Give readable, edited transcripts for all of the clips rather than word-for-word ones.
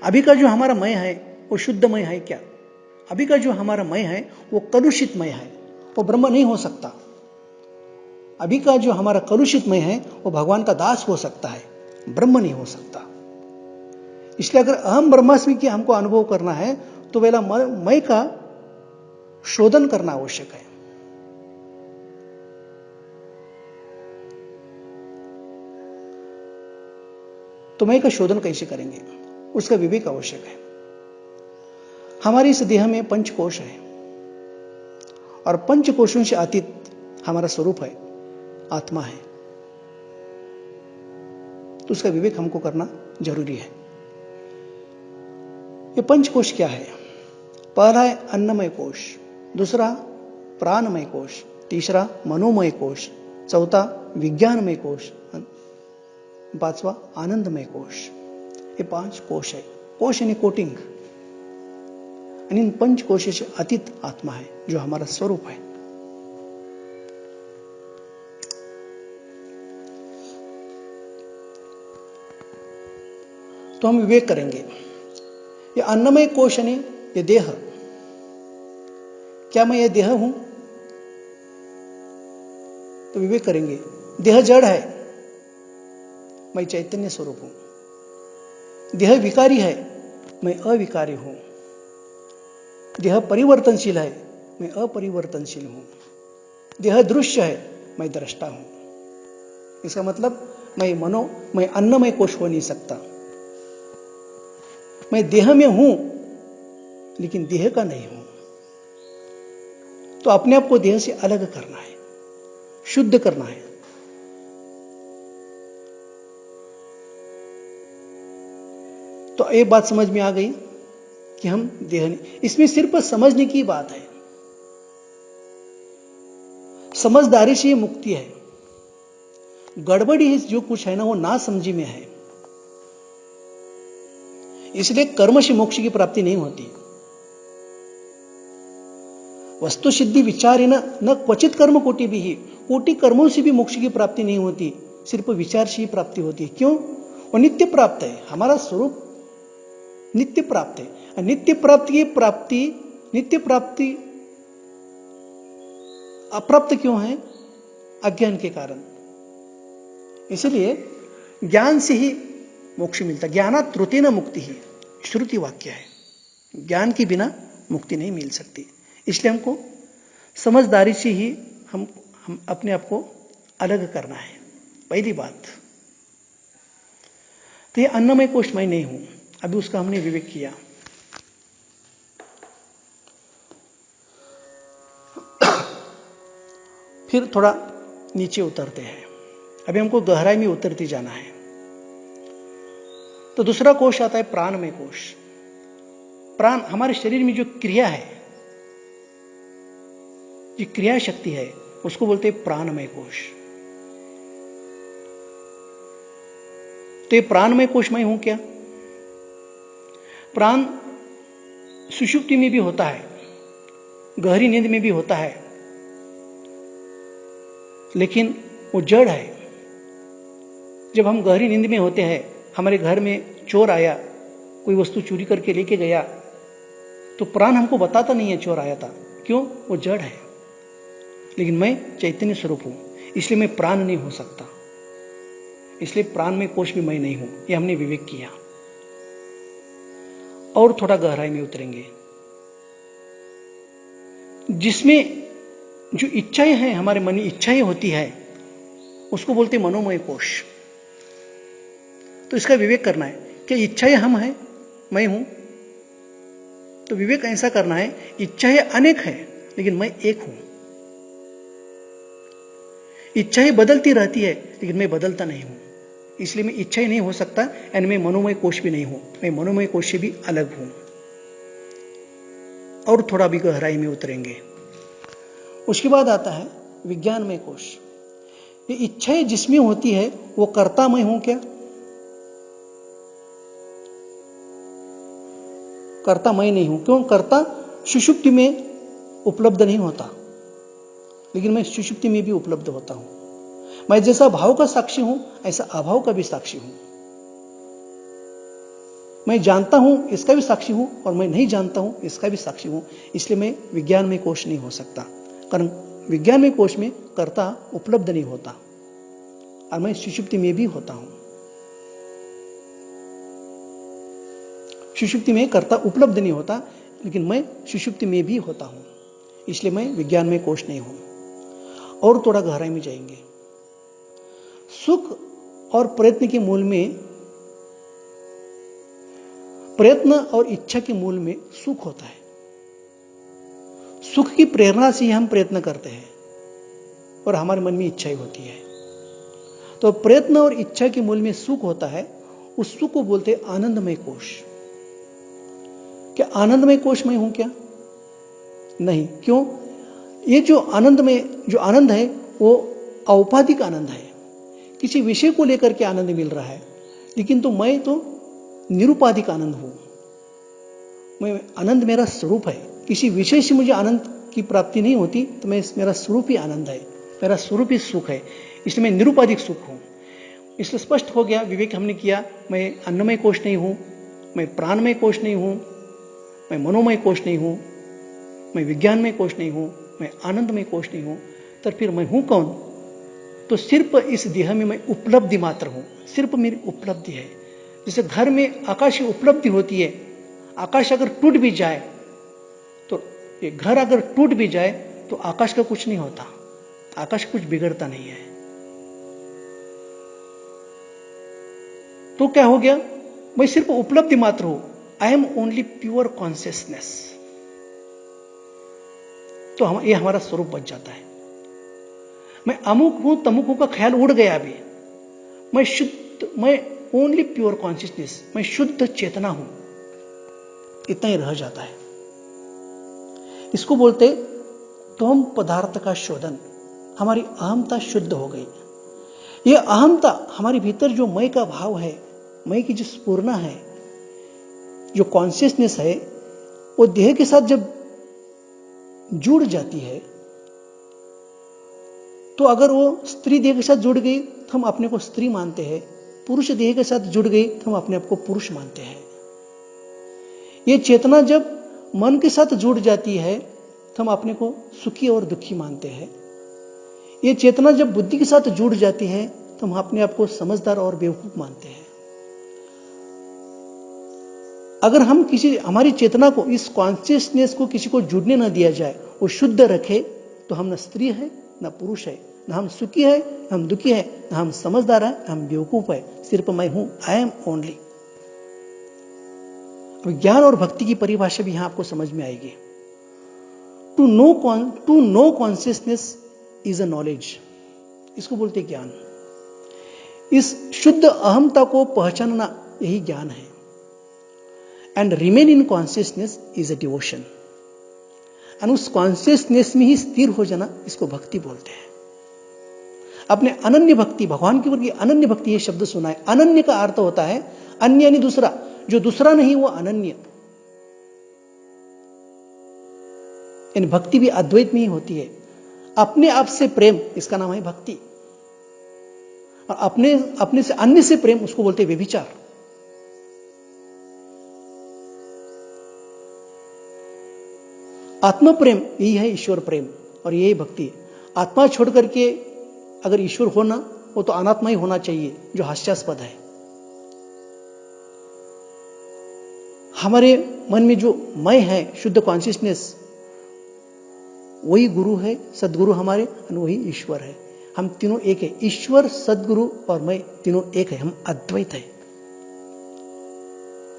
अभी का जो हमारा मय है वो शुद्धमय है क्या? अभी का जो हमारा मय है वो कलुषितमय है, वो ब्रह्म नहीं हो सकता। अभी का जो हमारा कलुषितमय है वो भगवान का दास हो सकता है, ब्रह्म नहीं हो सकता। इसलिए अगर अहम ब्रह्मास्मि की हमको अनुभव करना है तो पहला मय का शोधन करना आवश्यक है। तो मय का शोधन कैसे करेंगे? उसका विवेक आवश्यक है। हमारे इस देह में पंचकोश है और पंचकोशों से अतीत हमारा स्वरूप है, आत्मा है। तो उसका विवेक हमको करना जरूरी है। ये पंचकोश क्या है? पहला है अन्नमय कोश, दूसरा प्राणमय कोश, तीसरा मनोमय कोश, चौथा विज्ञानमय कोश, पांचवा आनंदमय कोश। ये 5 कोश है। कोश यानी कोटिंग। इन पंच कोश से अतीत आत्मा है जो हमारा स्वरूप है। तो हम विवेक करेंगे, ये अन्नमय कोश यानी ये देह, क्या मैं ये देह हूं? तो विवेक करेंगे, देह जड़ है, मैं चैतन्य स्वरूप हूं। देह विकारी है, मैं अविकारी हूं। देह परिवर्तनशील है, मैं अपरिवर्तनशील हूं। देह दृश्य है, मैं दृष्टा हूं। इसका मतलब मैं अन्नमय कोश हो नहीं सकता। मैं देह में हूं लेकिन देह का नहीं हूं। तो अपने आप को देह से अलग करना है, शुद्ध करना है। तो एक बात समझ में आ गई कि हम देह नहीं। इसमें सिर्फ समझने की बात है, समझदारी से मुक्ति है। गड़बड़ी जो कुछ है ना वो ना समझी में है। इसलिए कर्म से मोक्ष की प्राप्ति नहीं होती। वस्तु सिद्धि विचार न क्वचित कर्म कोटि भी ही, कोटि कर्मों से भी मोक्ष की प्राप्ति नहीं होती, सिर्फ विचार से ही प्राप्ति होती है। क्यों? वो नित्य प्राप्त है, हमारा स्वरूप नित्य प्राप्त है। नित्य प्राप्ति अप्राप्त क्यों है? अज्ञान के कारण। इसलिए ज्ञान से ही मोक्ष मिलता। ज्ञानात् त्रुतेन मुक्ति ही श्रुति वाक्य है। ज्ञान के बिना मुक्ति नहीं मिल सकती। इसलिए हमको समझदारी से ही हम अपने आप को अलग करना है, पहली बात। तो ये अन्नमय कोश मैं नहीं हूं, अभी उसका हमने विवेक किया। फिर थोड़ा नीचे उतरते हैं। अभी हमको गहराई में उतरते जाना है। तो दूसरा कोश आता है प्राणमय कोश। प्राण हमारे शरीर में जो क्रिया है, जो क्रिया शक्ति है, उसको बोलते हैं प्राणमय कोश। तो ये प्राणमय कोश मैं हूं क्या? प्राण सुषुप्ति में भी होता है, गहरी नींद में भी होता है, लेकिन वो जड़ है। जब हम गहरी नींद में होते हैं, हमारे घर में चोर आया, कोई वस्तु चोरी करके लेके गया, तो प्राण हमको बताता नहीं है चोर आया था। क्यों? वो जड़ है। लेकिन मैं चैतन्य स्वरूप हूं, इसलिए मैं प्राण नहीं हो सकता। इसलिए प्राण में कोश भी मैं नहीं हूं। ये हमने विवेक किया। और थोड़ा गहराई में उतरेंगे, जिसमें जो इच्छाएं हैं, हमारे मन की इच्छाएं होती है, उसको बोलते मनोमय कोश। तो इसका विवेक करना है, क्या इच्छाएं हम हैं, मैं हूं? तो विवेक ऐसा करना है, इच्छाएं अनेक है लेकिन मैं एक हूं। इच्छाएं बदलती रहती है लेकिन मैं बदलता नहीं हूं। इसलिए मैं इच्छाएं नहीं हो सकता, यानी मैं मनोमय कोश भी नहीं हूं। मैं मनोमय कोश से भी अलग हूं। और थोड़ा भी गहराई में उतरेंगे। उसके बाद आता है विज्ञानमय कोश। ये इच्छाएं जिसमें होती है वो कर्ता मैं हूं क्या? कर्ता मैं नहीं हूं। क्यों? कर्ता सुषुप्ति में उपलब्ध नहीं होता, लेकिन मैं सुषुप्ति में भी उपलब्ध होता हूं। मैं जैसा भाव का साक्षी हूं, ऐसा अभाव का भी साक्षी हूं। मैं जानता हूं इसका भी साक्षी हूं और मैं नहीं जानता हूं इसका भी साक्षी हूं। इसलिए मैं विज्ञान में कोश नहीं हो सकता, कारण विज्ञान में कोश में कर्ता उपलब्ध नहीं होता और मैं सुषुप्ति में भी होता हूं। सुषुप्ति में कर्ता उपलब्ध नहीं होता, लेकिन मैं सुषुप्ति में भी होता हूं, इसलिए मैं विज्ञान में कोश नहीं हूं। और थोड़ा गहराई में जाएंगे। सुख और प्रयत्न के मूल में, प्रयत्न और इच्छा के मूल में सुख होता है। सुख की प्रेरणा से ही हम प्रयत्न करते हैं और हमारे मन में इच्छाएं होती है। तो प्रयत्न और इच्छा के मूल में सुख होता है, उस सुख को बोलते हैं आनंदमय कोश। क्या आनंदमय कोश मैं हूं क्या? नहीं। क्यों? ये जो आनंद है वो औपाधिक आनंद है, किसी विषय को लेकर के आनंद मिल रहा है, लेकिन तो मैं तो निरुपाधिक आनंद हूं। मैं आनंद मेरा स्वरूप है, किसी विषय से मुझे आनंद की प्राप्ति नहीं होती, तो मेरा स्वरूप ही आनंद है, मेरा स्वरूप ही सुख है, इसलिए मैं निरुपाधिक सुख हूं। इसलिए स्पष्ट हो गया, विवेक हमने किया, मैं अन्नमय कोश नहीं हूं, मैं प्राणमय कोश नहीं हूं, मैं मनोमय कोश नहीं हूं, मैं विज्ञानमय कोश नहीं हूं, मैं आनंदमय कोश नहीं हूं। तो फिर मैं हूं कौन? तो सिर्फ इस देह में मैं उपलब्धि मात्र हूं, सिर्फ मेरी उपलब्धि है। जैसे घर में आकाश की उपलब्धि होती है, आकाश अगर टूट भी जाए, तो ये घर अगर टूट भी जाए तो आकाश का कुछ नहीं होता, आकाश कुछ बिगड़ता नहीं है। तो क्या हो गया? मैं सिर्फ उपलब्धि मात्र हूं, I am only pure consciousness. तो ये हमारा स्वरूप बच जाता है। मैं अमुक हूं तमुक हूं का ख्याल उड़ गया अभी, मैं ओनली प्योर कॉन्शियसनेस, मैं शुद्ध चेतना हूं, इतना ही रह जाता है। इसको बोलते तोम पदार्थ का शोधन। हमारी अहमता शुद्ध हो गई। यह अहमता हमारे भीतर जो मैं का भाव है, मैं की जो स्फुरना है, जो कॉन्शियसनेस है, वो देह के साथ जब जुड़ जाती है, तो अगर वो स्त्री देह के साथ जुड़ गई तो हम अपने को स्त्री मानते हैं, पुरुष देह के साथ जुड़ गई तो हम अपने आप को पुरुष मानते हैं। ये चेतना जब मन के साथ जुड़ जाती है तो हम अपने को सुखी और दुखी मानते हैं। ये चेतना जब बुद्धि के साथ जुड़ जाती है तो हम अपने आप को समझदार और बेवकूफ मानते हैं। अगर हम हमारी चेतना को, इस कॉन्शियसनेस को किसी को जुड़ने ना दिया जाए, वो शुद्ध रखे, तो हम न स्त्री है न पुरुष है, न हम सुखी है न हम दुखी है, न हम समझदार है न हम बेवकूफ है, सिर्फ मैं हूं, आई एम ओनली। ज्ञान और भक्ति की परिभाषा भी यहां आपको समझ में आएगी। To know consciousness is a knowledge, इसको बोलते ज्ञान। इस शुद्ध अहमता को पहचानना यही ज्ञान है। And remain in consciousness is a devotion. और उस कॉन्शियसनेस में ही स्थिर हो जाना, इसको भक्ति बोलते हैं। अपने अनन्य भक्ति, भगवान के प्रति अनन्य भक्ति, ये शब्द सुना है। अनन्य का अर्थ होता है अन्य यानी दूसरा, जो दूसरा नहीं वो अनन्य। इन भक्ति भी अद्वैत में ही होती है। अपने आप से प्रेम, इसका नाम है भक्ति। और अपने से अन्य से प्रेम, उसको बोलते हैं व्यभिचार। आत्मा प्रेम यही है ईश्वर प्रेम, और यही भक्ति। आत्मा छोड़ करके अगर ईश्वर होना, वो तो अनात्मा ही होना चाहिए, जो हास्यास्पद है। हमारे मन में जो मैं है, शुद्ध कॉन्शियसनेस, वही गुरु है, सदगुरु हमारे, और वही ईश्वर है। हम तीनों एक है, ईश्वर, सदगुरु और मैं, तीनों एक है, हम अद्वैत है।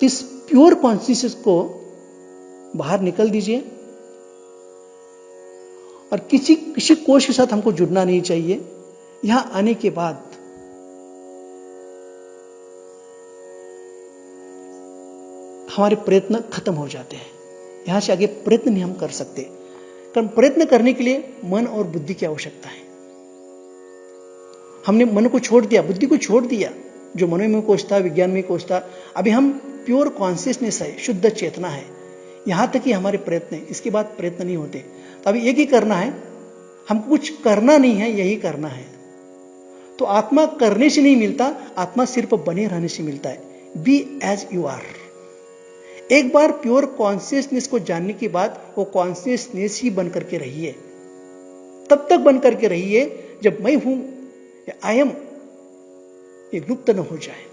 इस प्योर कॉन्शियसनेस को बाहर निकल दीजिए, और किसी कोश के साथ हमको जुड़ना नहीं चाहिए। यहां आने के बाद हमारे प्रयत्न खत्म हो जाते हैं। यहां से आगे प्रयत्न नहीं हम कर सकते, कारण प्रयत्न करने के लिए मन और बुद्धि की आवश्यकता है। हमने मन को छोड़ दिया, बुद्धि को छोड़ दिया, जो मनोमय कोश था, विज्ञान में कोश था। अभी हम प्योर कॉन्शियसनेस है, शुद्ध चेतना है। यहां तक ही हमारे प्रयत्न है, इसके बाद प्रयत्न नहीं होते। तो अभी एक ही करना है, हमको कुछ करना नहीं है, यही करना है। तो आत्मा करने से नहीं मिलता, आत्मा सिर्फ बने रहने से मिलता है। Be as you are. एक बार प्योर कॉन्शियसनेस को जानने के बाद वो कॉन्शियसनेस ही बन करके रहिए। तब तक बन करके रहिए जब मैं हूं या आई एम ये लुप्त न हो जाए।